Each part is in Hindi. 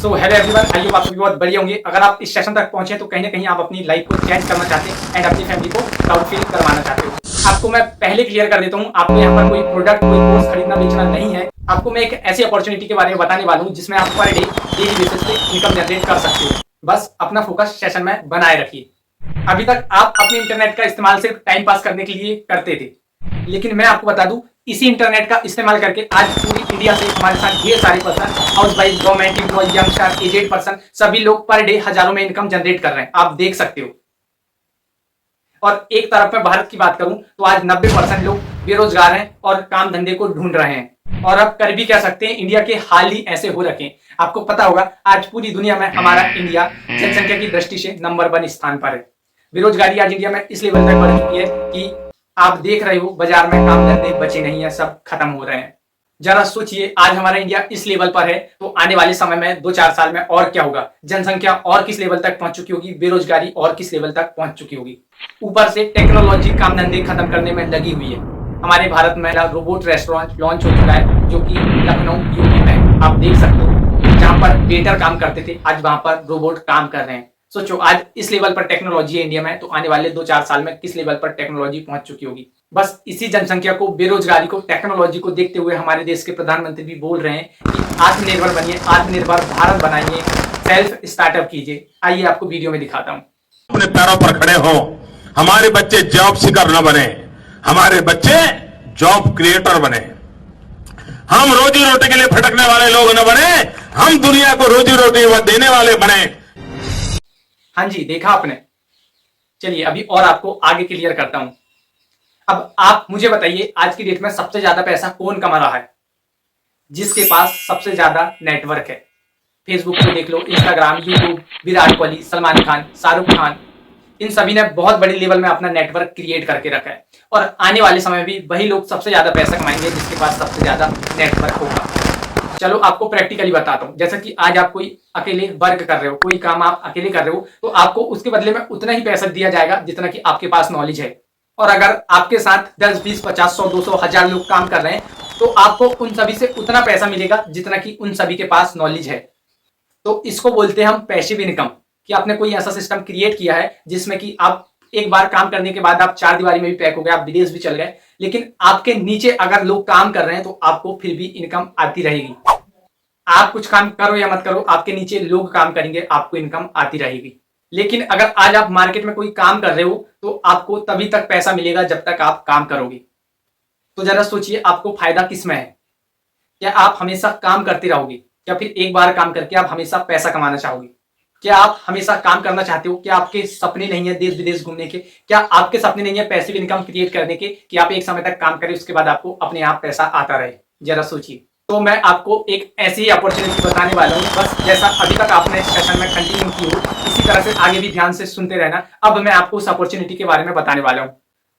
So hello everyone, I hope आप सभी बहुत बढ़िया होंगे। अगर आप इस सेशन तक पहुंचे तो कहीं ना कहीं आप अपनी लाइफ को चेंज करना चाहते हैं एंड अपनी फैमिली को प्राउड फील करवाना चाहते हो। आपको मैं पहले क्लियर कर देता हूं, आपको यहाँ पर कोई प्रोडक्ट कोई कोर्स खरीदना बेचना नहीं है। आपको मैं एक ऐसी अपॉर्चुनिटी के बारे में बताने वाला हूँ जिसमें आप पर डे डेली बेसिस पे इनकम जनरेट कर सकते हो। बस अपना फोकस सेशन में बनाए रखिए। अभी तक आप अपने इंटरनेट का इस्तेमाल सिर्फ टाइम पास करने के लिए करते थे, लेकिन मैं आपको बता दूं, इसी इंटरनेट का इस्तेमाल करके आज पूरी इंडिया से हमारे साथ ढेर सारे person, house wife, government employ, youngster, aged person, सभी लोग पर डे हजारों में इनकम जनरेट कर रहे हैं। आप देख सकते हो। और एक तरफ मैं भारत की बात करूं तो आज 90% लोग बेरोजगार हैं और काम धंधे को ढूंढ रहे हैं। और अब कर भी क्या सकते हैं, इंडिया के हाल ही ऐसे हो रखे हैं। आपको पता होगा आज पूरी दुनिया में हमारा इंडिया जनसंख्या की दृष्टि से नंबर 1 स्थान पर है। बेरोजगारी आज इंडिया में इस लेवल तक बढ़ चुकी है कि आप देख रहे हो बाजार में काम धंधे बचे नहीं है, सब खत्म हो रहे हैं। जरा सोचिए, आज हमारा इंडिया इस लेवल पर है तो आने वाले समय में 2-4 साल में और क्या होगा। जनसंख्या और किस लेवल तक पहुंच चुकी होगी, बेरोजगारी और किस लेवल तक पहुंच चुकी होगी। ऊपर से टेक्नोलॉजी काम धंधे खत्म करने में लगी हुई है। हमारे भारत में रोबोट रेस्टोरेंट लॉन्च हो चुका है जो कि लखनऊ यूपी में आप देख सकते हो। जहां पर वेटर काम करते थे आज वहां पर रोबोट काम कर रहे हैं। सोचो, आज इस लेवल पर टेक्नोलॉजी है इंडिया में तो आने वाले 2-4 साल में किस लेवल पर टेक्नोलॉजी पहुंच चुकी होगी। बस इसी जनसंख्या को, बेरोजगारी को, टेक्नोलॉजी को देखते हुए हमारे देश के प्रधानमंत्री भी बोल रहे हैं कि आत्मनिर्भर बनिए, आत्मनिर्भर भारत बनाइए, सेल्फ स्टार्टअप कीजिए। आइए आपको वीडियो में दिखाता हूं। अपने पैरों पर खड़े हो, हमारे बच्चे जॉब सीकर न बने, हमारे बच्चे जॉब क्रिएटर बने। हम रोजी रोटी के लिए भटकने वाले लोग न बने, हम दुनिया को रोजी रोटी देने वाले बने। हाँ जी, देखा आपने। चलिए अभी और आपको आगे क्लियर करता हूं। अब आप मुझे बताइए, आज की डेट में सबसे ज्यादा पैसा कौन कमा रहा है? जिसके पास सबसे ज्यादा नेटवर्क है। फेसबुक पे देख लो, इंस्टाग्राम, यूट्यूब, विराट कोहली, सलमान खान, शाहरुख खान, इन सभी ने बहुत बड़ी लेवल में अपना नेटवर्क क्रिएट करके रखा है। और आने वाले समय भी वही लोग सबसे ज्यादा पैसा कमाएंगे जिसके पास सबसे ज्यादा नेटवर्क होगा। चलो आपको प्रैक्टिकली बताता हूं। जैसा कि आज आप कोई अकेले वर्क कर रहे हो, कोई काम आप अकेले कर रहे हो, तो आपको उसके बदले में उतना ही पैसा दिया जाएगा जितना कि आपके पास नॉलेज है। और अगर आपके साथ 10, 20, 50, 100, 200, 1000 लोग काम कर रहे हैं तो आपको उन सभी से उतना पैसा मिलेगा जितना कि उन सभी के पास नॉलेज है। तो इसको बोलते हैं हम पैसिव इनकम, कि आपने कोई ऐसा सिस्टम क्रिएट किया है जिसमें कि आप एक बार काम करने के बाद आप 4 दीवारी में भी पैक हो गए, आप विदेश भी चल गए, लेकिन आपके नीचे अगर लोग काम कर रहे हैं तो आपको फिर भी इनकम आती रहेगी। आप कुछ काम करो या मत करो, आपके नीचे लोग काम करेंगे, आपको इनकम आती रहेगी। लेकिन अगर आज आप मार्केट में कोई काम कर रहे हो तो आपको तभी तक पैसा मिलेगा जब तक आप काम करोगे। तो जरा सोचिए, आपको फायदा किसमें है? क्या आप हमेशा काम करते रहोगे, या फिर एक बार काम करके आप हमेशा पैसा कमाना चाहोगे? क्या आप हमेशा काम करना चाहते हो? क्या आपके सपने नहीं है देश विदेश घूमने के? क्या आपके सपने नहीं है पैसिव इनकम क्रिएट करने के, कि आप एक समय तक काम करें उसके बाद आपको अपने आप पैसा आता रहे? जरा सोचिए। तो मैं आपको एक ऐसी अपॉर्चुनिटी बताने वाला हूं। बस जैसा अभी तक आपने सेशन में कंटिन्यू की हो, इसी तरह से आगे भी ध्यान से सुनते रहना। अब मैं आपको उस अपॉर्चुनिटी के बारे में बताने वाला हूं।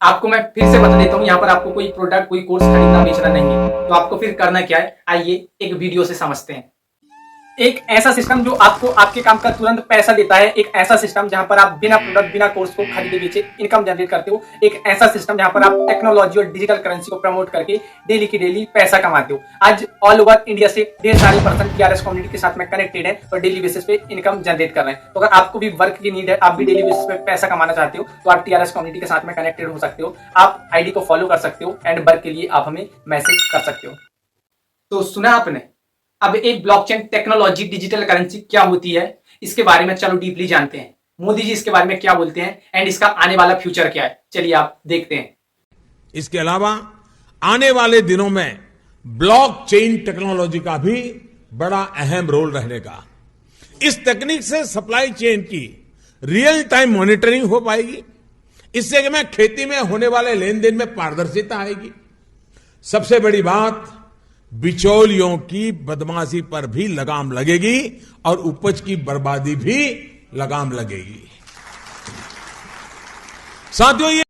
आपको मैं फिर से बता देता हूं, यहाँ पर आपको कोई प्रोडक्ट कोई कोर्स खरीदना बेचना नहीं है। तो आपको फिर करना क्या है, आइए एक वीडियो से समझते हैं। एक ऐसा सिस्टम जो आपको आपके काम का तुरंत पैसा देता है, एक ऐसा सिस्टम जहां पर आप बिना प्रोडक्ट बिना कोर्स को खरीदे बेचे इनकम जनरेट करते हो, एक ऐसा सिस्टम जहां पर आप टेक्नोलॉजी और डिजिटल करेंसी को प्रमोट करके डेली की डेली पैसा कमाते हो। आज ऑल ओवर इंडिया से ढेर सारे पर्सन टीआरएस कम्युनिटी के साथ में कनेक्टेड है और डेली बेसिस पे इनकम जनरेट कर रहे हैं। तो अगर आपको भी वर्क की नीड है, आप भी डेली बेसिस पे पैसा कमाना चाहते हो, तो आप टीआरएस कम्युनिटी के साथ में कनेक्टेड हो सकते हो। आप आईडी को फॉलो कर सकते हो एंड वर्क के लिए आप हमें मैसेज कर सकते हो। तो सुना आपने। अब एक ब्लॉकचेन टेक्नोलॉजी डिजिटल करेंसी क्या होती है, इसके बारे में चलो डीपली जानते हैं। मोदी जी इसके बारे में क्या बोलते हैं एंड इसका आने वाला फ्यूचर क्या है, चलिए आप देखते हैं। इसके अलावा आने वाले दिनों में ब्लॉकचेन टेक्नोलॉजी का भी बड़ा अहम रोल रहने का। इस तकनीक से सप्लाई चेन की रियल टाइम मॉनिटरिंग हो पाएगी। इससे कि खेती में होने वाले लेन देन में पारदर्शिता आएगी। सबसे बड़ी बात, बिचौलियों की बदमाशी पर भी लगाम लगेगी और उपज की बर्बादी भी लगाम लगेगी। साथियों, ये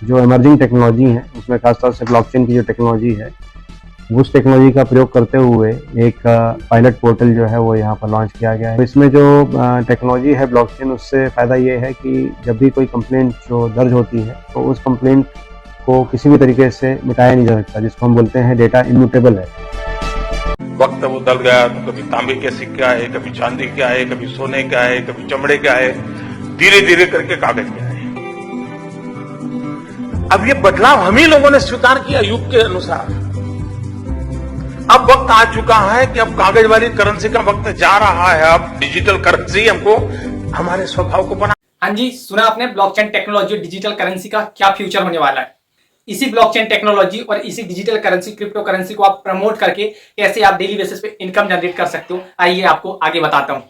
जो इमर्जिंग टेक्नोलॉजी है उसमें खासतौर से ब्लॉकचेन की जो टेक्नोलॉजी है, उस टेक्नोलॉजी का प्रयोग करते हुए एक पायलट पोर्टल जो है वो यहाँ पर लॉन्च किया गया है। तो इसमें जो टेक्नोलॉजी है ब्लॉकचेन, उससे फायदा ये है कि जब भी कोई कंप्लेंट जो दर्ज होती है तो उस कंप्लेंट को किसी भी तरीके से मिटाया नहीं जा सकता, जिसको हम बोलते हैं डेटा इम्यूटेबल है। वक्त बदल गया तो कभी तांबे के सिक्के आए, कभी चांदी के आए, कभी सोने के आए, कभी चमड़े के आए, धीरे धीरे करके कागज के आए। अब ये बदलाव हम ही लोगों ने स्वीकार किया युग के अनुसार। अब वक्त आ चुका है कि अब कागज वाली करेंसी का वक्त जा रहा है। अब डिजिटल करेंसी हमको हमारे स्वभाव को बना। हाँ जी, सुना आपने ब्लॉकचेन टेक्नोलॉजी और डिजिटल करेंसी का क्या फ्यूचर होने वाला है। इसी ब्लॉकचेन टेक्नोलॉजी और इसी डिजिटल करेंसी, क्रिप्टो करेंसी को आप प्रमोट करके कैसे आप डेली बेसिस पे इनकम जनरेट कर सकते हो, आइए आपको आगे बताता हूँ।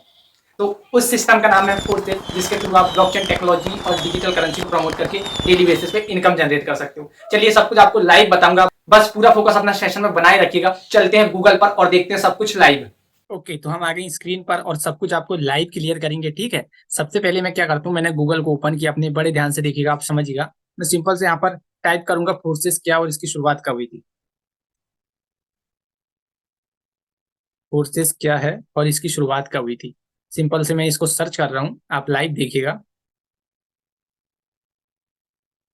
तो उस सिस्टम का नाम है फोर्सेस, जिसके थ्रू आप ब्लॉकचेन टेक्नोलॉजी और डिजिटल करेंसी को प्रमोट करके डेली बेसिस पे इनकम जनरेट कर सकते हो। चलिए सब कुछ आपको लाइव बताऊंगा, बस पूरा फोकस अपना सेशन में बनाए रखिएगा। चलते हैं गूगल पर और देखते हैं सब कुछ लाइव। ओके, तो हम आ गए स्क्रीन पर और सब कुछ आपको लाइव क्लियर करेंगे, ठीक है। सबसे पहले मैं क्या करता हूँ, मैंने गूगल को ओपन किया, अपने बड़े ध्यान से देखिएगा, आप समझिएगा। मैं सिंपल से यहाँ पर टाइप करूंगा फोर्सेस क्या और इसकी शुरुआत कब हुई थी। फोर्सेस क्या है और इसकी शुरुआत कब हुई थी। सिंपल से मैं इसको सर्च कर रहा हूं, आप लाइव देखिएगा,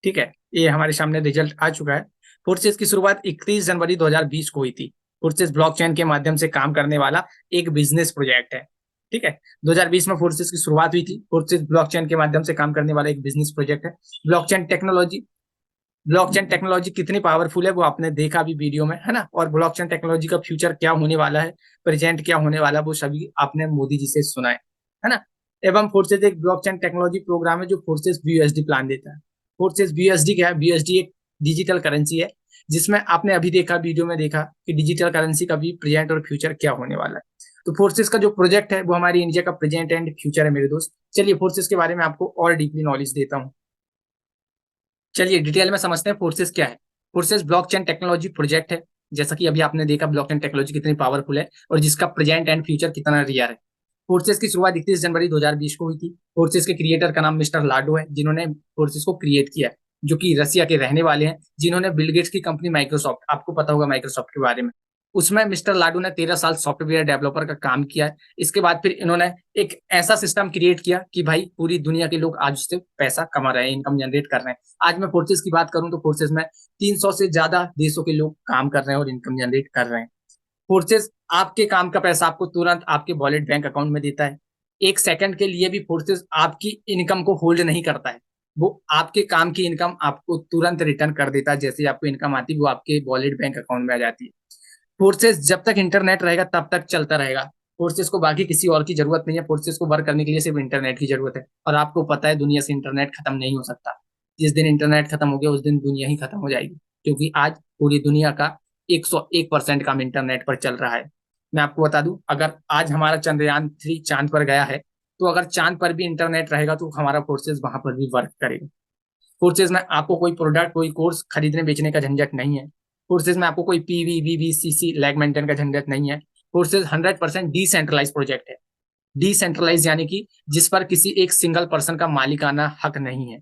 ठीक है। ये हमारे सामने रिजल्ट आ चुका है। फोर्सेस की शुरुआत 31 जनवरी 2020 को हुई थी। फोर्सेस ब्लॉकचेन के माध्यम से काम करने वाला एक बिजनेस प्रोजेक्ट है, ठीक है। 2020 में फोर्सेस की शुरुआत हुई थी। फोर्सेस ब्लॉकचेन के माध्यम से काम करने वाला एक बिजनेस प्रोजेक्ट है। ब्लॉकचेन टेक्नोलॉजी कितनी पावरफुल है वो आपने देखा अभी वीडियो में, है ना। और ब्लॉकचेन टेक्नोलॉजी का फ्यूचर क्या होने वाला है, प्रेजेंट क्या होने वाला है, वो सभी आपने मोदी जी से सुना है ना। एवं फोर्सेस एक ब्लॉकचेन टेक्नोलॉजी प्रोग्राम है जो फोर्सेस BUSD प्लान देता है। फोर्सेस BUSD क्या है, BUSD एक डिजिटल करेंसी है, जिसमें आपने अभी देखा, वीडियो में देखा कि डिजिटल करेंसी का भी प्रेजेंट और फ्यूचर क्या होने वाला है। तो फोर्सेस का जो प्रोजेक्ट है वो हमारी इंडिया का प्रेजेंट एंड फ्यूचर है मेरे दोस्त। चलिए फोर्सेस के बारे में आपको और डीपली नॉलेज देता हूँ। चलिए डिटेल में समझते हैं फोर्सेस क्या है। फोर्सेस ब्लॉकचेन टेक्नोलॉजी प्रोजेक्ट है, जैसा कि अभी आपने देखा ब्लॉकचेन टेक्नोलॉजी कितनी पावरफुल है और जिसका प्रेजेंट एंड फ्यूचर कितना रियल है। फोर्सेस की शुरुआत 31 जनवरी 2020 को हुई थी। फोर्सेस के क्रिएटर का नाम मिस्टर लाडो है, जिन्होंने फोर्सेस को क्रिएट किया है, जो कि रसिया के रहने वाले हैं, जिन्होंने बिल गेट्स की कंपनी माइक्रोसॉफ्ट, आपको पता होगा माइक्रोसॉफ्ट के बारे में, उसमें मिस्टर लाडू ने 13 साल सॉफ्टवेयर डेवलपर का काम किया है। इसके बाद फिर इन्होंने एक ऐसा सिस्टम क्रिएट किया कि भाई पूरी दुनिया के लोग आज उससे पैसा कमा रहे हैं, इनकम जनरेट कर रहे हैं। आज मैं फोर्सेस की बात करूं तो फोर्सेस में 300 से ज्यादा देशों के लोग काम कर रहे हैं और इनकम जनरेट कर रहे हैं। फोर्सेस आपके काम का पैसा आपको तुरंत आपके वॉलेट बैंक अकाउंट में देता है। एक सेकंड के लिए भी फोर्सेस आपकी इनकम को होल्ड नहीं करता है, वो आपके काम की इनकम आपको तुरंत रिटर्न कर देता है। जैसे आपको इनकम आती है वो आपके वॉलेट बैंक अकाउंट में आ जाती है। फोर्सेस जब तक इंटरनेट रहेगा तब तक चलता रहेगा। फोर्सेस को बाकी किसी और की जरूरत नहीं है, फोर्सेस को वर्क करने के लिए सिर्फ इंटरनेट की जरूरत है। और आपको पता है दुनिया से इंटरनेट खत्म नहीं हो सकता। जिस दिन इंटरनेट खत्म हो गया उस दिन दुनिया ही खत्म हो जाएगी, क्योंकि आज पूरी दुनिया का 101% काम इंटरनेट पर चल रहा है। मैं आपको बता दूं, अगर आज हमारा चंद्रयान 3 चांद पर गया है, तो अगर चांद पर भी इंटरनेट रहेगा तो हमारा फोर्सेस वहां पर भी वर्क करेगा। फोर्सेस में आपको कोई प्रोडक्ट, कोई कोर्स खरीदने बेचने का झंझट नहीं है। फोर्सेस में आपको कोई PV, VV, CC lag maintain का झंझट नहीं है। फोर्सेस 100% डिसेंट्रलाइज प्रोजेक्ट है। डिसेंट्रलाइज यानी कि जिस पर किसी एक सिंगल पर्सन का मालिकाना हक नहीं है।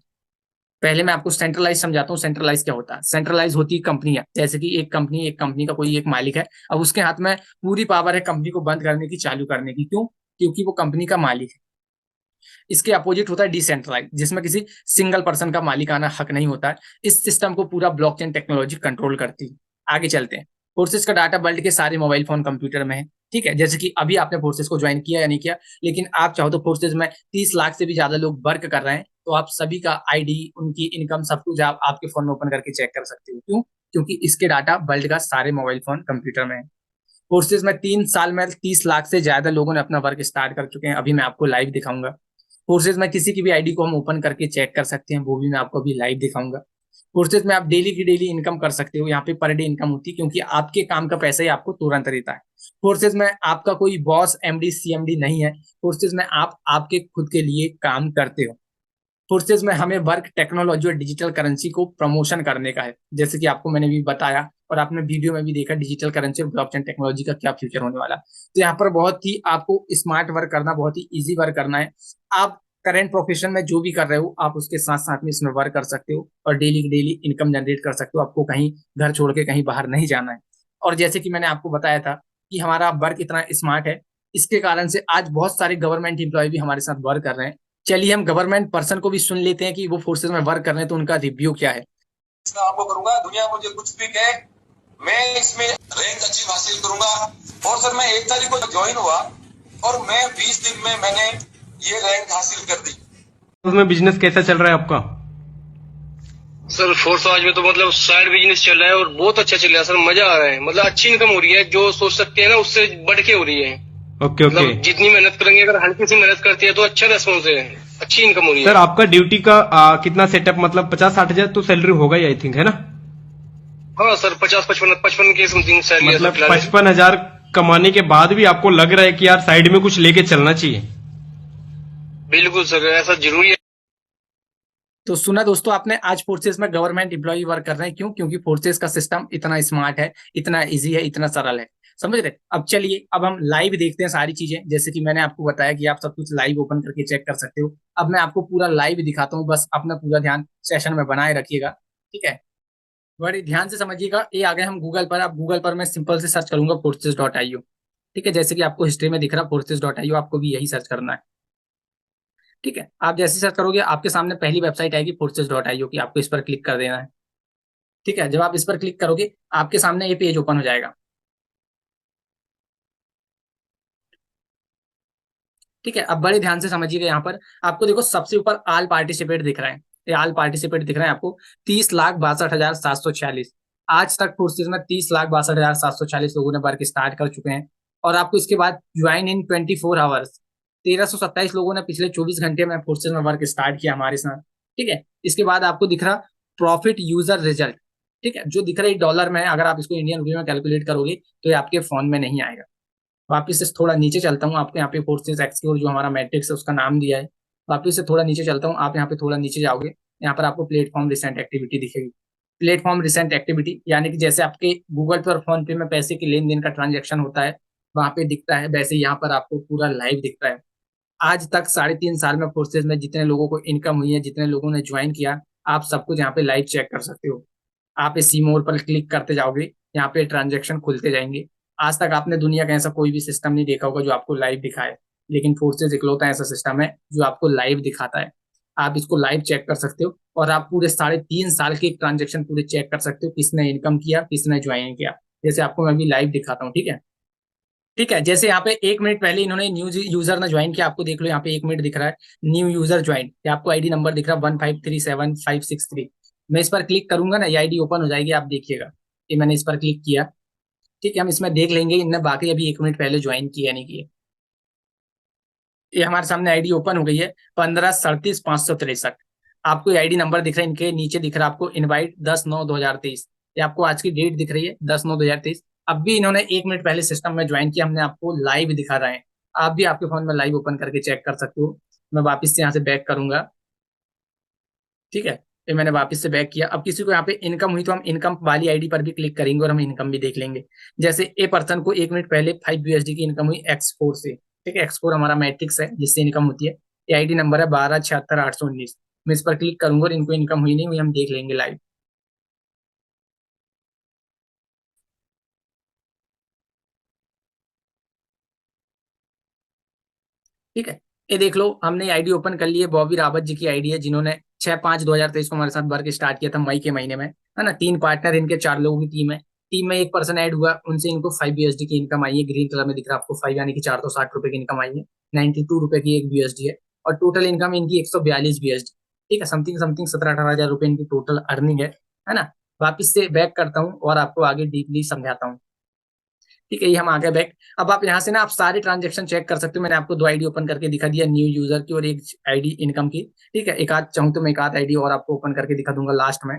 पहले मैं आपको सेंट्रलाइज समझाता हूँ। सेंट्रलाइज क्या होता है? सेंट्रलाइज होती है कंपनियां, जैसे कि एक कंपनी का कोई एक मालिक है, अब उसके हाथ में पूरी पावर है कंपनी को बंद करने की, चालू करने की। क्यों? क्योंकि वो कंपनी का मालिक है। इसके अपोजिट होता है डिसेंट्रलाइज, जिसमें किसी सिंगल पर्सन का मालिकाना हक नहीं होता है। इस सिस्टम को पूरा ब्लॉकचेन टेक्नोलॉजी कंट्रोल करती है। आगे चलते हैं। फोर्सेस का डाटा वर्ल्ड के सारे मोबाइल फोन कंप्यूटर में है, ठीक है। जैसे कि अभी आपने फोर्सेस को ज्वाइन किया या नहीं किया, लेकिन आप चाहो तो फोर्सेस में 30 लाख से भी ज्यादा लोग वर्क कर रहे हैं, तो आप सभी का ID, उनकी इनकम, सब कुछ आप आपके फोन में ओपन करके चेक कर सकते हो। क्यों? क्योंकि इसके डाटा वर्ल्ड का सारे मोबाइल फोन कंप्यूटर में है। फोर्सेस में 3 साल में 30 लाख से ज्यादा लोगों ने अपना वर्क स्टार्ट कर चुके हैं। अभी मैं आपको लाइव दिखाऊंगा। फोर्सेस में किसी की भी ID को हम ओपन करके चेक कर सकते हैं, वो भी मैं आपको अभी लाइव दिखाऊंगा। फोर्सेस में आप डेली की डेली इनकम कर सकते हो। यहाँ पे पर डे इनकम होती है, क्योंकि आपके काम का पैसा ही आपको तुरंत देता है। फोर्सेस में आपका कोई बॉस, MD, CMD नहीं है। फोर्सेस में आप आपके खुद के लिए काम करते हो। फोर्सेस में हमें वर्क टेक्नोलॉजी और डिजिटल करेंसी को प्रमोशन करने का है, जैसे कि आपको मैंने भी बताया और आपने वीडियो में भी देखा डिजिटल करेंसी और ब्लॉकचेन टेक्नोलॉजी का क्या फ्यूचर होने वाला। तो यहाँ पर बहुत ही आपको स्मार्ट वर्क करना, बहुत ही इजी वर्क करना है। आप करंट प्रोफेशन में जो भी कर रहे हो, आप उसके साथ साथ में इसमें वर्क कर सकते हो और डेली इनकम जनरेट कर सकते हो। आपको कहीं घर छोड़ के कहीं बाहर नहीं जाना है। और जैसे कि मैंने आपको बताया था कि हमारा वर्क इतना स्मार्ट है, इसके कारण से आज बहुत सारे गवर्नमेंट एम्प्लॉय भी हमारे साथ वर्क कर रहे हैं। चलिए हम गवर्नमेंट पर्सन को भी सुन लेते हैं कि वो फोर्सेस में वर्क कर रहे हैं, तो उनका रिव्यू क्या है। मैं आपको करूंगा, दुनिया मुझे कुछ भी कहे, मैं इसमें रैंक अचीव हासिल करूंगा। और सर मैं 1 तारीख को ज्वाइन हुआ और मैं 20 दिन में मैंने ये रैंक हासिल कर दी। उसमें बिजनेस कैसा चल रहा है आपका? सर फोर्स आज में तो मतलब साइड बिजनेस चल रहा है और बहुत अच्छा चल रहा है सर, मजा आ रहा है। मतलब अच्छी इनकम हो रही है, जो सोच सकते हैं ना उससे बढ़ के हो रही है। ओके ओके मतलब जितनी मेहनत करेंगे, अगर हल्की सी मेहनत करती है तो अच्छा रेस्पॉन्स है, अच्छी इनकम हो रही सर है। आपका ड्यूटी का कितना सेटअप, मतलब 50-60 हजार तो सैलरी होगा ही आई थिंक, है ना? हाँ सर 50-55 के समथिंग सैलरी है मतलब सर फिलहाल। 55 हजार कमाने के बाद भी आपको लग रहा है कि यार साइड में कुछ लेके चलना चाहिए? बिल्कुल सर, ऐसा जरूरी है। तो सुना दोस्तों आपने, आज फोर्सेस में गवर्नमेंट एम्प्लॉय वर्क कर रहे हैं। क्यों? क्योंकि फोर्सेस का सिस्टम इतना स्मार्ट है, इतना इजी है, इतना सरल है। समझ रहे? अब चलिए, अब हम लाइव देखते हैं सारी चीजें। जैसे कि मैंने आपको बताया कि आप सब कुछ लाइव ओपन करके चेक कर सकते हो। अब मैं आपको पूरा लाइव दिखाता हूँ, बस अपना पूरा ध्यान सेशन में बनाए रखिएगा। ठीक है, बड़े ध्यान से समझिएगा। ये आ गए हम गूगल पर। अब गूगल पर मैं सिंपल से सर्च करूंगा forces.io। ठीक है, जैसे कि आपको हिस्ट्री में दिख रहा forces.io, आपको भी यही सर्च करना है। ठीक है, आप जैसे सर्च करोगे आपके सामने पहली वेबसाइट आएगी forces.io की, आपको इस पर क्लिक कर देना है। ठीक है, जब आप इस पर क्लिक करोगे आपके सामने ये पेज ओपन हो जाएगा। ठीक है, अब बड़े ध्यान से समझिएगा। यहाँ पर आपको देखो सबसे ऊपर आल पार्टिसिपेट दिख रहा है। ये आल पार्टिसिपेट दिख रहा है आपको 30,62,746। आज तक फोर्सेज में 30,62,746 लोगों ने वर्क स्टार्ट कर चुके हैं। और आपको इसके बाद ज्वाइन इन 24 आवर्स, 1,327 लोगों ने पिछले 24 घंटे में फोर्सेज में वर्क स्टार्ट किया हमारे साथ। ठीक है, इसके बाद आपको दिख रहा प्रॉफिट यूजर रिजल्ट। ठीक है, जो दिख रहा है डॉलर में, अगर आप इसको इंडियन रुपये में कैलकुलेट करोगे तो ये आपके फोन में नहीं आएगा। वापिस से थोड़ा नीचे चलता हूँ, आपको यहाँ पे फोर्सेस एक्सक्योर जो हमारा मैट्रिक्स है उसका नाम दिया है। वापिस से थोड़ा नीचे चलता हूँ, आप यहाँ पे थोड़ा नीचे जाओगे, यहाँ पर आपको प्लेटफॉर्म रिसेंट एक्टिविटी दिखेगी। प्लेटफॉर्म रिसेंट एक्टिविटी यानी कि जैसे आपके गूगल पे और फोन पे में पैसे के लेन देन का ट्रांजेक्शन होता है वहां पे दिखता है, वैसे यहाँ पर आपको पूरा लाइव दिखता है। आज तक 3.5 साल में फोर्सेज में जितने लोगों को इनकम हुई है, जितने लोगों ने ज्वाइन किया, आप सब कुछ यहाँ पे लाइव चेक कर सकते हो। आप इस सी मोर पर क्लिक करते जाओगे, यहाँ पे ट्रांजेक्शन खुलते जाएंगे। आज तक आपने दुनिया का ऐसा कोई भी सिस्टम नहीं देखा होगा जो आपको लाइव दिखाए, लेकिन फोर्सेज इकलौता ऐसा सिस्टम है जो आपको लाइव दिखाता है। आप इसको लाइव चेक कर सकते हो और आप पूरे 3.5 साल के ट्रांजेक्शन पूरे चेक कर सकते हो, किसने इनकम किया, किसने ज्वाइन किया। जैसे आपको मैं भी लाइव दिखाता हूँ। ठीक है, ठीक है, जैसे यहाँ पे 1 मिनट पहले इन्होंने न्यू यूजर ने ज्वाइन किया, आपको देख लो यहाँ पे 1 मिनट दिख रहा है न्यू यूजर ज्वाइन, या आपको आईडी नंबर दिख रहा है 1537563। मैं इस पर क्लिक करूंगा ना, ये आईडी ओपन हो जाएगी, आप देखिएगा कि मैंने इस पर क्लिक किया। ठीक है, हम इसमें देख लेंगे इनने बाकी अभी 1 मिनट पहले ज्वाइन किया नहीं किया। ये हमारे सामने आईडी ओपन हो गई है 15 37 563। आपको आईडी नंबर दिख रहा है, इनके नीचे दिख रहा है आपको इनवाइट 10/9/2023। ये आपको आज की डेट दिख रही है 10/9/2023। अब भी इन्होंने 1 मिनट पहले सिस्टम में ज्वाइन किया, हमने आपको लाइव दिखा रहे हैं। आप भी आपके फोन में लाइव ओपन करके चेक कर सकते हो। मैं वापस से यहाँ से बैक करूंगा। ठीक है, फिर मैंने वापस से बैक किया। अब किसी को यहाँ पे इनकम हुई तो हम इनकम वाली आईडी पर भी क्लिक करेंगे और हम इनकम भी देख लेंगे। जैसे ए पर्सन को 1 मिनट पहले 5 USD की इनकम हुई X4 से। ठीक है, X4 हमारा मैट्रिक्स है जिससे इनकम होती है। ये आईडी नंबर है 12 76 819। मैं इस पर क्लिक करूंगा और इनको इनकम हुई नहीं हुई हम देख लेंगे लाइव। ठीक है, ये देख लो हमने आईडी ओपन कर ली है। बॉबी रावत जी की आईडी है, जिन्होंने 6/5/2023 को हमारे साथ वर्क स्टार्ट किया था मई के महीने में, है ना। 3 पार्टनर इनके, 4 लोगों की टीम है। टीम में 1 पर्सन ऐड हुआ, उनसे इनको 5 USD की इनकम आई है। ग्रीन कलर में दिख रहा है आपको 5, यानी कि 460 रुपए की इनकम आई है। 92 रुपए की 1 USD है। और टोटल इनकम इनकी 142 USD। ठीक है, समथिंग समथिंग 17-18 हजार रुपए इनकी टोटल अर्निंग है ना। वापिस से बैक करता हूँ और आपको आगे डीपली समझाता हूँ। ठीक है, ये हम आ गए बैक। अब आप यहाँ से ना आप सारे ट्रांजेक्शन चेक कर सकते हो। मैंने आपको 2 आईडी ओपन करके दिखा दिया, न्यू यूजर की और एक आईडी इनकम की। ठीक है, एक आध चाहूँ तो मैं एक आध आईडी और आपको ओपन करके दिखा दूंगा लास्ट में।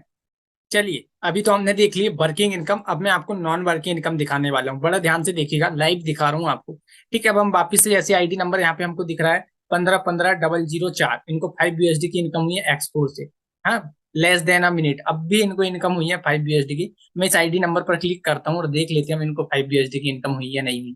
चलिए, अभी तो हमने देख ली वर्किंग इनकम, अब मैं आपको नॉन वर्किंग इनकम दिखाने वाला हूँ। बड़ा ध्यान से देखिएगा, लाइव दिखा रहा हूँ आपको। ठीक है, अब हम वापिस से जैसे आईडी नंबर यहाँ पे हमको दिख रहा है 15 15 004, इनको 5 USD की इनकम हुई है एक्सपोर्ट से। हाँ, लेस देन अ मिनट, अब भी इनको इनकम हुई है 5 USD की। मैं इस आईडी नंबर पर क्लिक करता हूँ और देख लेते हैं हम इनको 5 USD की इनकम हुई है नहीं हुई।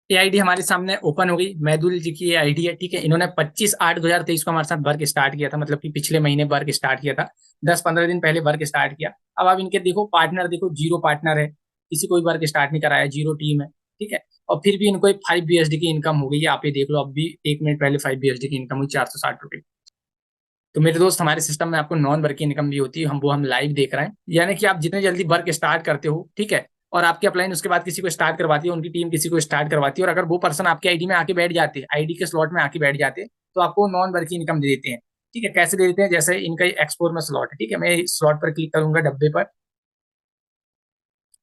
ये आईडी हमारे सामने ओपन हो गई, मैदुल जी की ये आईडी है। ठीक है, इन्होंने 25/8/2023 को हमारे साथ वर्क स्टार्ट किया था, मतलब कि पिछले महीने वर्क स्टार्ट किया था। 10-15 दिन पहले वर्क स्टार्ट किया। अब आप इनके देखो पार्टनर, देखो 0 पार्टनर है, किसी कोई वर्क स्टार्ट नहीं कराया, 0 टीम है। ठीक है। और फिर भी इनको 5 BSD की इनकम हो गई है, आप ये देख लो, अब भी 1 मिनट पहले 5 BSD की इनकम हुई 460 रुपये। तो मेरे दोस्त, हमारे सिस्टम में आपको नॉन वर्किंग इनकम भी होती है, हम लाइव देख रहे हैं। यानी कि आप जितने जल्दी वर्क स्टार्ट करते हो, ठीक है, और आपकी अपलाइन उसके बाद किसी को स्टार्ट करवाती है, उनकी टीम किसी को स्टार्ट करवाती है, और अगर वो पर्सन आपके आईडी में आके बैठ जाते हैं, आईडी के स्लॉट में आके बैठ जाते हैं, तो आपको नॉन वर्किंग इनकम दे देते हैं। ठीक है, कैसे दे देते हैं? जैसे इनका एक्सपोर्ट में स्लॉट है, ठीक है, मैं स्लॉट पर क्लिक करूंगा, डब्बे पर,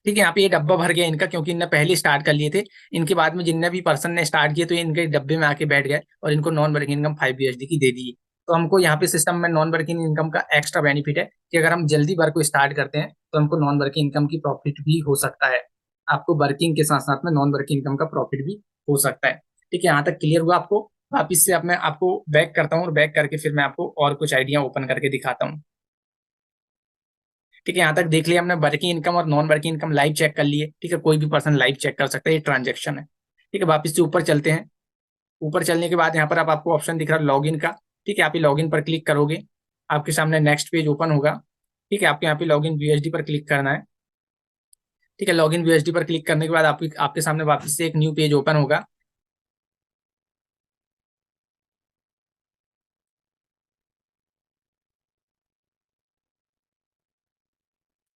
ठीक है। यहाँ पे ये डब्बा भर गया इनका, क्योंकि इनने पहले स्टार्ट कर लिए थे। इनके बाद में जितने भी पर्सन ने स्टार्ट किए, तो इनके डब्बे में आके बैठ गए और इनको नॉन वर्किंग इनकम 5 BSD की दे दी। तो हमको यहाँ पे सिस्टम में नॉन वर्किंग इनकम का एक्स्ट्रा बेनिफिट है कि अगर हम जल्दी वर्क को स्टार्ट करते हैं, तो हमको नॉन वर्किंग इनकम की प्रॉफिट भी हो सकता है। आपको वर्किंग के साथ साथ में नॉन वर्किंग इनकम का प्रॉफिट भी हो सकता है। ठीक है, यहाँ तक क्लियर हुआ आपको? वापिस से अब मैं आपको बैक करता हूँ, और बैक करके फिर मैं आपको और कुछ आइडिया ओपन करके दिखाता हूँ। ठीक है, यहाँ तक देख लिया हमने, वर्किंग इनकम और non working income live check कर लिए। ठीक है, कोई भी पर्सन लाइव चेक कर सकता है, ये ट्रांजेक्शन है। ठीक है, वापस से ऊपर चलते हैं। ऊपर चलने के बाद यहाँ पर अब आपको ऑप्शन दिख रहा है लॉगिन का। ठीक है, आप ये लॉगिन पर क्लिक करोगे, आपके सामने नेक्स्ट पेज ओपन होगा। ठीक है, आपको यहाँ पे लॉगिन BSD पर क्लिक करना है। ठीक है, लॉगिन BSD पर क्लिक करने के बाद आपके सामने वापस से एक न्यू पेज ओपन होगा।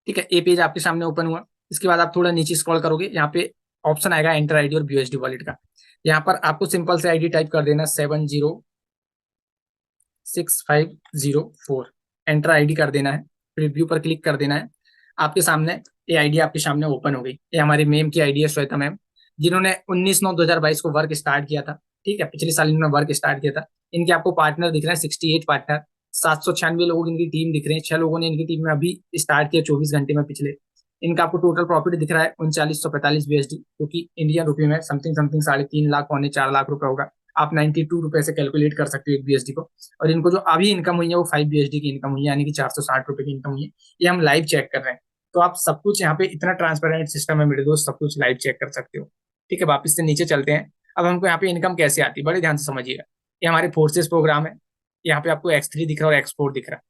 ठीक है, ये पेज आपके सामने ओपन हुआ। इसके बाद आप थोड़ा नीचे स्क्रॉल करोगे, यहाँ पे ऑप्शन आएगा एंटर आईडी और BSD वॉलेट का। यहाँ पर आपको सिंपल से आईडी टाइप कर देना 706504, एंटर आईडी कर देना है, प्रीव्यू पर क्लिक कर देना है। आपके सामने ये आईडी आपके सामने ओपन हो गई। ये हमारी मैम की आईडी है, श्वेता मैम, जिन्होंने 19/9/2022 को वर्क स्टार्ट किया था। ठीक है, पिछले साल इन्होंने वर्क स्टार्ट किया था। इनके आपको पार्टनर दिख रहे हैं 68 पार्टनर, 796 लोग इनकी टीम दिख रहे हैं। 6 लोगों ने इनकी टीम में अभी स्टार्ट किया 24 घंटे में पिछले। इनका आपको टोटल प्रॉफिट दिख रहा है 3945 BSD, जो कि इंडियन रुपये में समथिंग 3.5 लाख 4 लाख रुपए होगा। आप 92 रुपए से कैलकुलेट कर सकते हो एक BSD को। और इनको जो अभी इनकम हुई है वो 5 BSD की इनकम हुई है, यानी कि 460 रुपए की इनकम हुई है। ये हम लाइव चेक कर रहे हैं। तो आप सब कुछ यहाँ पे, इतना ट्रांसपेरेंट सिस्टम है मेरे दोस्त, सब कुछ लाइव चेक कर सकते हो। ठीक है, वापिस से नीचे चलते हैं। अब हमको यहाँ पे इनकम कैसे आती है, बड़े ध्यान से समझिएगा। ये हमारे फोर्सेस प्रोग्राम है। यहाँ पे आपको X3 दिख रहा है और X4 दिख रहा है।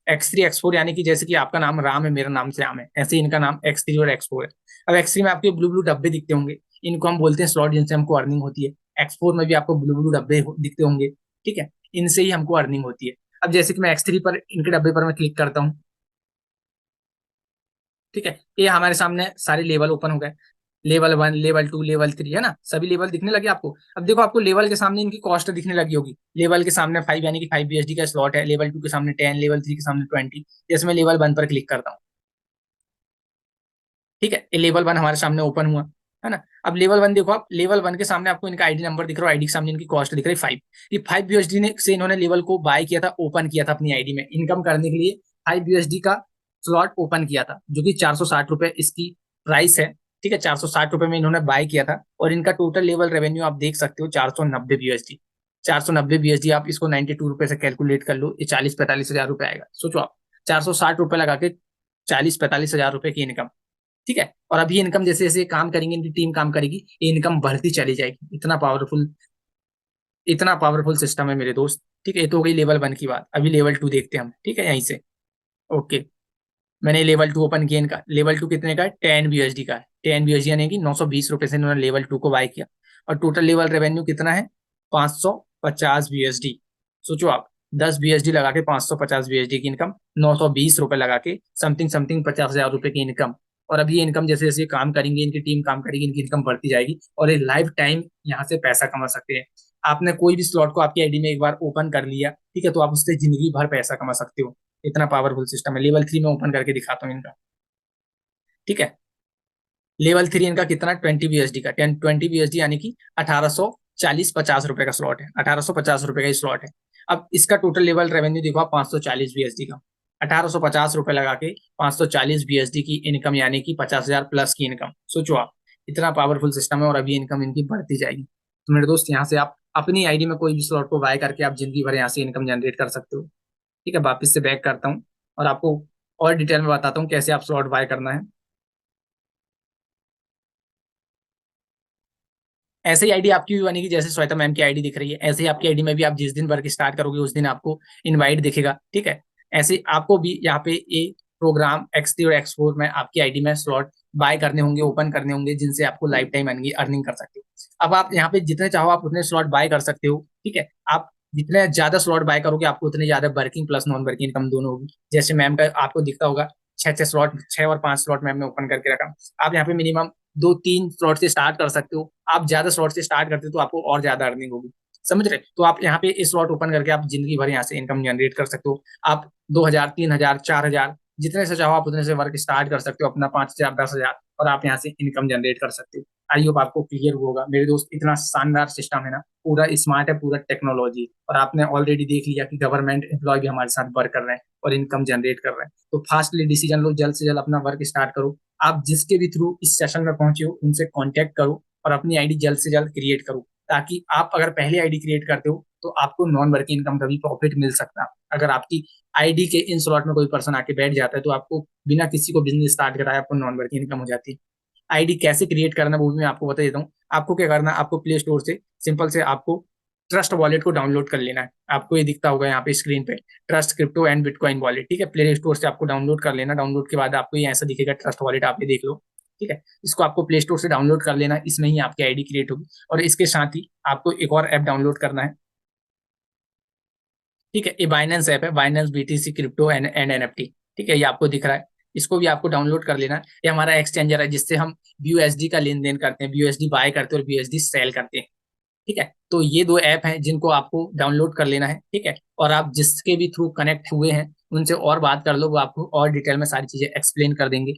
X3 X4 यानी कि जैसे कि आपका नाम राम है, मेरा नाम श्याम है, ऐसे ही इनका नाम X3 और X4 है। अब X3 में आपके ब्लू ब्लू डब्बे दिखते होंगे, इनको हम बोलते हैं स्लॉट, जिनसे हमको अर्निंग होती है। X4 में भी आपको ब्लू ब्लू डब्बे दिखते होंगे। ठीक है, इनसे ही हमको अर्निंग होती है। अब जैसे कि मैं X3 पर, इनके डब्बे पर मैं क्लिक करता हूँ। ठीक है, ये हमारे सामने सारे लेवल ओपन हो गए। लेवल 1, लेवल 2, लेवल 3, है ना, सभी लेवल दिखने लगे आपको। अब देखो, आपको लेवल के सामने इनकी कॉस्ट दिखने लगी होगी। लेवल के सामने 5 यानी कि 5 BSD का स्लॉट है, लेवल 2 के सामने 10, लेवल 3 के सामने 20। जैसे मैं लेवल 1 पर क्लिक करता हूँ, ठीक है, ये लेवल 1 हमारे सामने ओपन हुआ, है ना। अब लेवल 1 देखो, आप लेवल 1 के सामने आपको इनका आईडी नंबर दिख रहा है, आईडी के सामने इनकी कॉस्ट दिख रही है 5। ये 5 BSD ने से इन्होंने लेवल को बाय किया था, ओपन किया था अपनी आईडी में इनकम करने के लिए। 5 BSD का स्लॉट ओपन किया था, जो कि 460 रुपए इसकी प्राइस है। ठीक है, 460 रुपए में इन्होंने बाय किया था। और इनका टोटल लेवल रेवेन्यू आप देख सकते हो 490 BSD। 490 BSD, आप इसको 92 रुपए से कैलकुलेट कर लो, ये 40-45 हजार रुपए आएगा। सोचो आप, 460 रुपए लगा के 40-45 हजार रुपए की इनकम। ठीक है, और अभी इनकम जैसे जैसे काम करेंगे, इनकी टीम काम करेगी, ये इनकम बढ़ती चली जाएगी। इतना पावरफुल सिस्टम है मेरे दोस्त। ठीक है, ये तो हो गई लेवल 1 की बात। अभी लेवल 2 देखते हैं हम। ठीक है, यहीं से ओके, मैंने लेवल 2 ओपन किया। इनका लेवल 2 कितने का है? 10 BSD का है। 10 BSD यानी कि 920 रुपए से इन्होंने लेवल 2 को बाय किया। और टोटल लेवल रेवेन्यू कितना है? 550 BSD। सोचो आप, 10 BSD लगा के 550 BSD की इनकम, 920 रुपए लगा के समथिंग समथिंग 50 हजार रुपए की इनकम। और अभी ये इनकम जैसे जैसे काम करेंगे, इनकी टीम काम करेगी, इनकी इनकम बढ़ती जाएगी, और ये लाइफ टाइम यहाँ से पैसा कमा सकते हैं। आपने कोई भी स्लॉट को आपकी आईडी में एक बार ओपन कर लिया, ठीक है, तो आप उससे जिंदगी भर पैसा कमा सकते हो। इतना पावरफुल सिस्टम है। लेवल 3 में ओपन करके दिखाता हूँ इनका। ठीक है, लेवल 3 इनका कितना? 20 BSD का, 20 BSD यानी कि 1840-50 रुपए का स्लॉट है। 1850 रुपए का ही स्लॉट है। अब इसका टोटल लेवल रेवेन्यू देखो आप, 540 BSD का। 1850 रुपए लगा के 540 BSD की इनकम, यानी कि 50 हजार प्लस की इनकम। सोचो आप, इतना पावरफुल सिस्टम है, और अभी इनकम इनकी बढ़ती जाएगी। तो मेरे दोस्त, यहाँ से आप अपनी आईडी में कोई भी स्लॉट को बाय करके आप जिंदगी भर यहाँ से इनकम जनरेट कर सकते हो। ठीक है, वापिस से बैक करता हूँ और आपको और डिटेल में बताता हूँ कैसे आप स्लॉट बाय करना है। ऐसे ही आईडी आपकी भी बनेगी, जैसे श्वेता मैम की आईडी दिख रही है, ऐसे ही आपकी आईडी में भी आप जिस दिन वर्क स्टार्ट करोगे उस दिन आपको इनवाइट दिखेगा। ठीक है, ऐसे आपको भी यहाँ पे ये प्रोग्राम X3 और X4 में आपकी आईडी में स्लॉट बाय करने होंगे, ओपन करने होंगे, जिनसे आपको लाइफ टाइम अर्निंग कर सकते हो। अब आप यहाँ पे जितने चाहो आप उतने स्लॉट बाय कर सकते हो, ठीक है। आप जितने ज्यादा स्लॉट बाय करोगे आपको उतने ज्यादा working plus non working income दोनों होगी। जैसे मैम का आपको दिखता होगा 6 और 5 स्लॉट मैम ने ओपन करके रखा। आप यहाँ पे मिनिमम 2-3 स्लॉट से स्टार्ट कर सकते हो। आप ज्यादा स्लॉट से स्टार्ट करते हो तो आपको और ज्यादा अर्निंग होगी, समझ रहे। तो आप यहाँ पे इस स्लॉट ओपन करके आप जिंदगी भर यहाँ से इनकम जनरेट कर सकते हो। आप 2,000, 3,000, 4,000 जितने से चाहो आप उतने से वर्क स्टार्ट कर सकते हो अपना, 5,000, 10,000, और आप यहाँ से इनकम जनरेट कर सकते हो। आई होप आपको क्लियर होगा मेरे दोस्त। इतना शानदार सिस्टम है ना, पूरा स्मार्ट है, पूरा टेक्नोलॉजी। और आपने ऑलरेडी देख लिया कि गवर्नमेंट एम्प्लॉय भी हमारे साथ वर्क कर रहे हैं और इनकम जनरेट कर रहे हैं। तो फास्टली डिसीजन लो, जल्द से जल्द अपना वर्क स्टार्ट करो। आप जिसके भी थ्रू इस सेशन में पहुंचे हो उनसे कॉन्टेक्ट करो और अपनी आईडी जल्द से जल्द क्रिएट करो, ताकि आप अगर पहले आईडी क्रिएट करते हो तो आपको नॉन वर्किंग इनकम का भी प्रॉफिट मिल सकता है। अगर आपकी आईडी के इन स्लॉट में कोई पर्सन आके बैठ जाता है तो आपको बिना किसी को बिजनेस स्टार्ट कराए आपको नॉन वर्किंग इनकम हो जाती है। आईडी कैसे क्रिएट करना वो भी मैं आपको बता देता हूँ। आपको क्या करना है, आपको प्ले स्टोर से सिंपल से आपको ट्रस्ट वॉलेट को डाउनलोड कर लेना है। आपको ये दिखता होगा यहाँ पे स्क्रीन पे, trust crypto and bitcoin wallet, ठीक है। प्ले स्टोर से आपको डाउनलोड कर लेना। डाउनलोड के बाद आपको ये ऐसा दिखेगा ट्रस्ट वॉलेट, आप ये देख लो, ठीक है। इसको आपको प्ले स्टोर से डाउनलोड कर लेना, इसमें ही आपकी आईडी क्रिएट होगी। और इसके साथ ही आपको एक और ऐप डाउनलोड करना है, ठीक है। ये बाइनेंस ऐप है, Binance BTC crypto and NFT, ठीक है। ये आपको दिख रहा है, इसको भी आपको डाउनलोड कर लेना है। ये हमारा एक्सचेंजर है जिससे हम BUSD का लेन देन करते हैं, BUSD बाय करते हैं और BUSD सेल करते हैं, ठीक है। तो ये 2 ऐप हैं जिनको आपको डाउनलोड कर लेना है, ठीक है। और आप जिसके भी थ्रू कनेक्ट हुए हैं उनसे और बात कर लो, वो आपको और डिटेल में सारी चीजें एक्सप्लेन कर देंगे।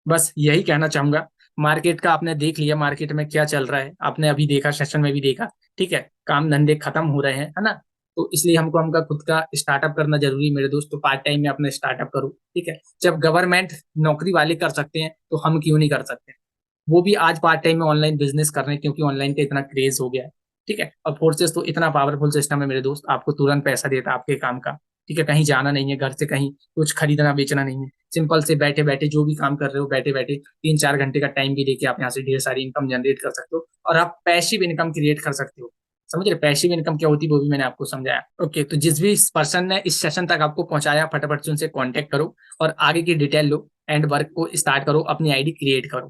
बस यही कहना चाहूंगा। मार्केट का आपने देख लिया, मार्केट में क्या चल रहा है आपने अभी देखा, सेशन में भी देखा, ठीक है। काम धंधे खत्म हो रहे हैं, है ना। तो इसलिए हमको हमका खुद का स्टार्टअप करना जरूरी है मेरे दोस्त। तो पार्ट टाइम में अपना स्टार्टअप करो, ठीक है। जब गवर्नमेंट नौकरी वाले कर सकते हैं तो हम क्यों नहीं कर सकते। वो भी आज पार्ट टाइम में ऑनलाइन बिजनेस कर रहे हैं क्योंकि ऑनलाइन का इतना क्रेज हो गया है, ठीक है। और फोर्सेस तो इतना पावरफुल सिस्टम है मेरे दोस्त, आपको तुरंत पैसा देता है आपके काम का, ठीक है। कहीं जाना नहीं है, घर से कहीं कुछ खरीदना बेचना नहीं है। सिंपल से बैठे बैठे जो भी काम कर रहे हो, बैठे बैठे 3-4 घंटे का टाइम भी देके आप यहाँ से ढेर सारी इनकम जनरेट कर सकते हो। और आप पैसिव इनकम क्रिएट कर सकते हो, समझ रहे। पैसिव इनकम क्या होती है वो भी मैंने आपको समझाया। ओके, तो जिस भी पर्सन ने इस सेशन तक आपको पहुंचाया, फटाफट से उनसे कांटेक्ट करो और आगे की डिटेल लो एंड वर्क को स्टार्ट करो, अपनी आईडी क्रिएट करो।